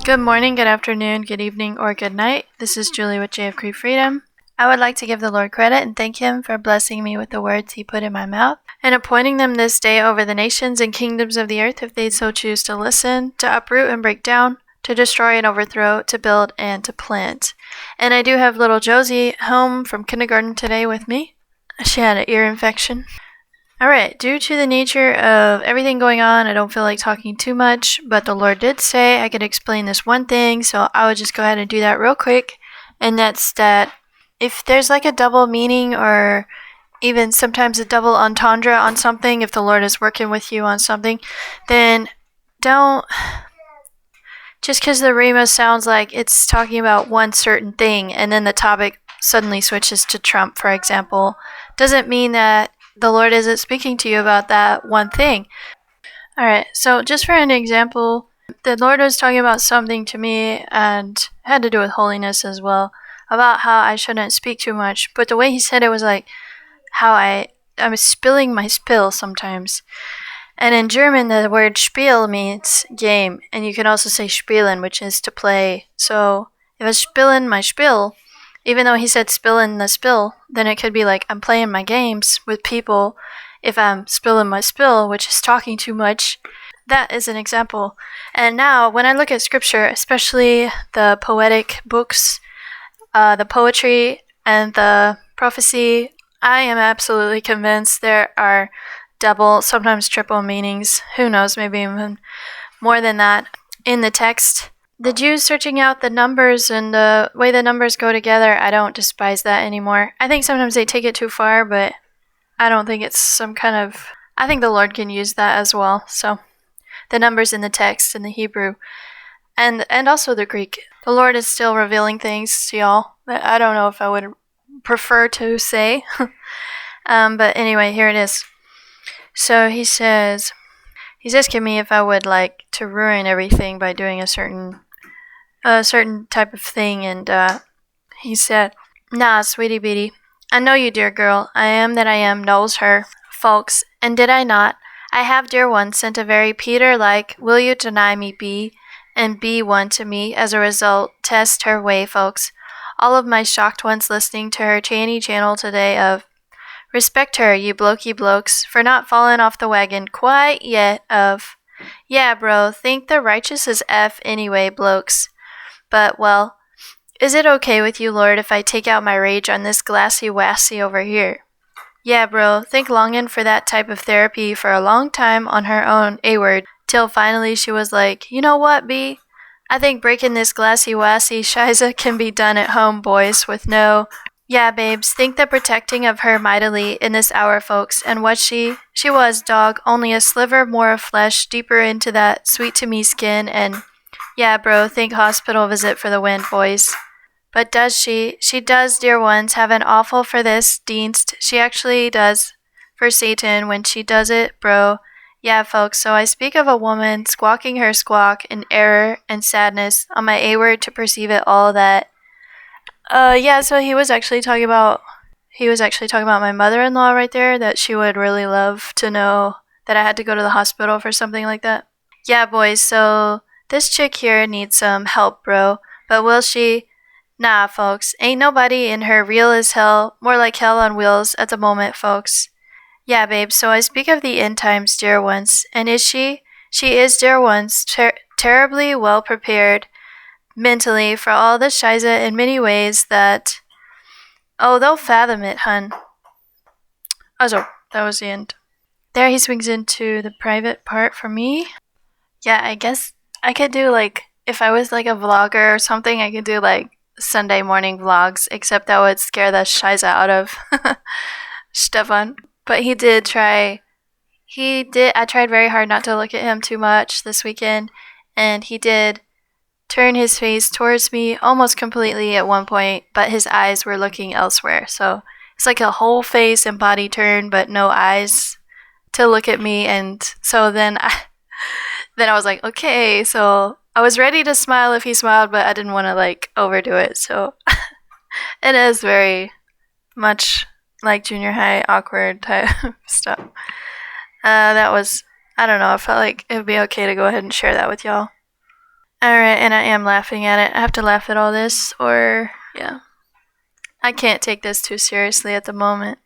Good morning, good afternoon, good evening, or good night. This is Julie with JF Freedom. I would like to give the Lord credit and thank Him for blessing me with the words He put in my mouth and appointing them this day over the nations and kingdoms of the earth if they so choose to listen, to uproot and break down, to destroy and overthrow, to build and to plant. And I do have little Josie home from kindergarten today with me. She had an ear infection. Alright, due to the nature of everything going on, I don't feel like talking too much, but the Lord did say I could explain this one thing, so I would just go ahead and do that real quick. And that's that if there's like a double meaning or even sometimes a double entendre on something, if the Lord is working with you on something, then don't, just because the Rhema sounds like it's talking about one certain thing and then the topic suddenly switches to Trump, for example, doesn't mean that the Lord isn't speaking to you about that one thing. Alright, so just for an example, the Lord was talking about something to me and it had to do with holiness as well, about how I shouldn't speak too much, but the way He said it was like how I'm spilling my spill sometimes. And in German, the word Spiel means game, and you can also say spielen, which is to play. So if I spilling my spill, even though He said spill in the spill, then it could be like I'm playing my games with people. If I'm spilling my spill, which is talking too much, that is an example. And now, when I look at scripture, especially the poetic books, the poetry and the prophecy, I am absolutely convinced there are double, sometimes triple meanings. Who knows, maybe even more than that in the text. The Jews searching out the numbers and the way the numbers go together, I don't despise that anymore. I think sometimes they take it too far, but I don't think it's some kind of... I think the Lord can use that as well. So, the numbers in the text, in the Hebrew, and also the Greek. The Lord is still revealing things to y'all that I don't know if I would prefer to say. But anyway, here it is. So He's asking me if I would like to ruin everything by doing a certain type of thing, and He said, "Nah, sweetie beatie, I know you, dear girl. I am that I am knows her, folks, and did I not? I have, dear one, sent a very Peter-like, will you deny me be, and be one to me, as a result, test her way, folks. All of my shocked ones listening to her channy channel today of, respect her, you blokey blokes, for not falling off the wagon quite yet of, yeah, bro, think the righteous is F anyway, blokes. But, well, is it okay with you, Lord, if I take out my rage on this glassy wassy over here? Yeah, bro, think longin' for that type of therapy for a long time on her own A-word, till finally she was like, you know what, B? I think breaking this glassy wassy shiza can be done at home, boys, with no... Yeah, babes, think the protecting of her mightily in this hour, folks, and what she was, dog, only a sliver more of flesh deeper into that sweet-to-me skin, and... Yeah, bro, think hospital visit for the win, boys. But does she does, dear ones, have an awful for this dienst. She actually does for Satan when she does it, bro. Yeah, folks, so I speak of a woman squawking her squawk in error and sadness on my A-word to perceive it all that... yeah, so he was actually talking about my mother-in-law right there, that she would really love to know that I had to go to the hospital for something like that. Yeah, boys, so this chick here needs some help, bro. But will she? Nah, folks. Ain't nobody in her real as hell, more like hell on wheels at the moment, folks. Yeah, babe, so I speak of the end times, dear ones. And is she? She is, dear ones, terribly well prepared mentally for all the shiza in many ways that... Oh, they'll fathom it, hun. Also, that was the end. There he swings into the private part for me. Yeah, I guess I could do like, if I was like a vlogger or something, I could do like Sunday morning vlogs, except that would scare the shiza out of Stefan. But I tried very hard not to look at him too much this weekend, and he did turn his face towards me almost completely at one point, but his eyes were looking elsewhere. So it's like a whole face and body turn, but no eyes to look at me. And so then I was like, okay, so I was ready to smile if he smiled, but I didn't want to like overdo it. So it is very much like junior high awkward type stuff. That was, I don't know, I felt like it would be okay to go ahead and share that with y'all. Alright, and I am laughing at it. I have to laugh at all this, or, yeah. I can't take this too seriously at the moment.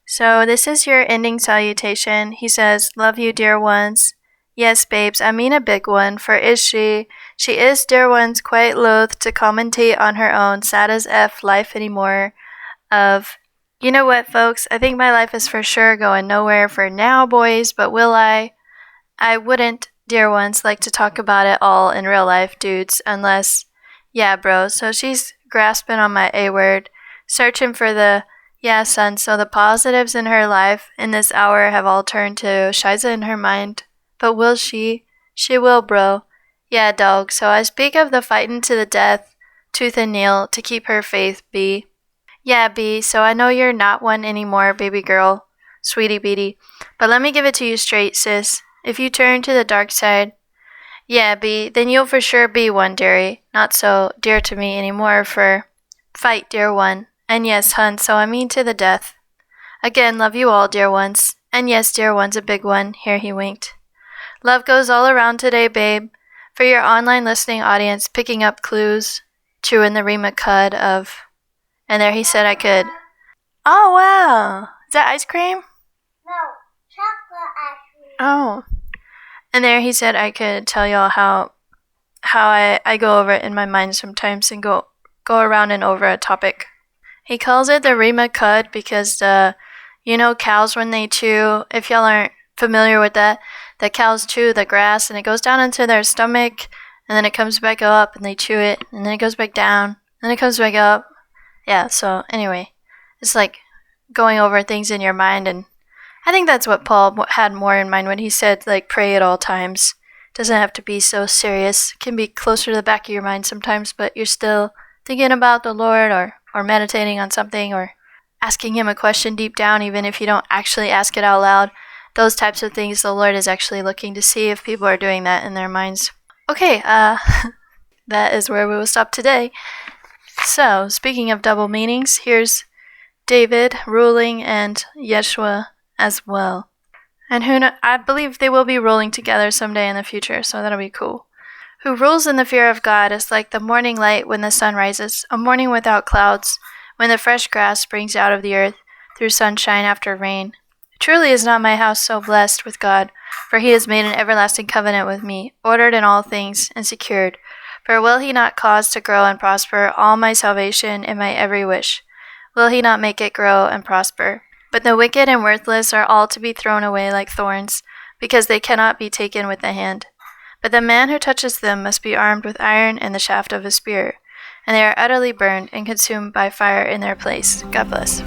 So, this is your ending salutation. He says, "Love you, dear ones." Yes, babes, I mean a big one, for is she? She is, dear ones, quite loath to commentate on her own sad as F life anymore. You know what, folks? I think my life is for sure going nowhere for now, boys, but will I? I wouldn't, dear ones, like to talk about it all in real life, dudes, unless. Yeah, bro, so she's grasping on my A word, searching for the. Yeah, son, so the positives in her life in this hour have all turned to shiza in her mind. But will she? She will, bro. Yeah, dog, so I speak of the fightin' to the death, tooth and nail, to keep her faith, B. Yeah, B, so I know you're not one anymore, baby girl, sweetie beatie. But let me give it to you straight, sis. If you turn to the dark side, yeah, B, then you'll for sure be one, dearie. Not so dear to me anymore, for fight, dear one. And yes, hun, so I mean to the death. Again, love you all, dear ones. And yes, dear ones, a big one. Here he winked. Love goes all around today, babe. For your online listening audience, picking up clues, chewing the Rhema cud of. And there he said I could. Oh, wow. Is that ice cream? No, chocolate ice cream. Oh. And there he said I could tell y'all how I go over it in my mind sometimes and go around and over a topic. He calls it the Rhema cud because cows when they chew, if y'all aren't familiar with that, the cows chew the grass and it goes down into their stomach and then it comes back up and they chew it and then it goes back down and then it comes back up. Yeah, so anyway, it's like going over things in your mind, and I think that's what Paul had more in mind when he said, like, pray at all times. Doesn't have to be so serious. It can be closer to the back of your mind sometimes, but you're still thinking about the Lord or meditating on something or asking him a question deep down, even if you don't actually ask it out loud. Those types of things, the Lord is actually looking to see if people are doing that in their minds. Okay, that is where we will stop today. So, speaking of double meanings, here's David ruling and Yeshua as well. And I believe they will be ruling together someday in the future, so that'll be cool. Who rules in the fear of God is like the morning light when the sun rises, a morning without clouds, when the fresh grass springs out of the earth through sunshine after rain. Truly is not my house so blessed with God, for he has made an everlasting covenant with me, ordered in all things, and secured. For will he not cause to grow and prosper all my salvation in my every wish? Will he not make it grow and prosper? But the wicked and worthless are all to be thrown away like thorns, because they cannot be taken with the hand. But the man who touches them must be armed with iron and the shaft of a spear, and they are utterly burned and consumed by fire in their place. God bless.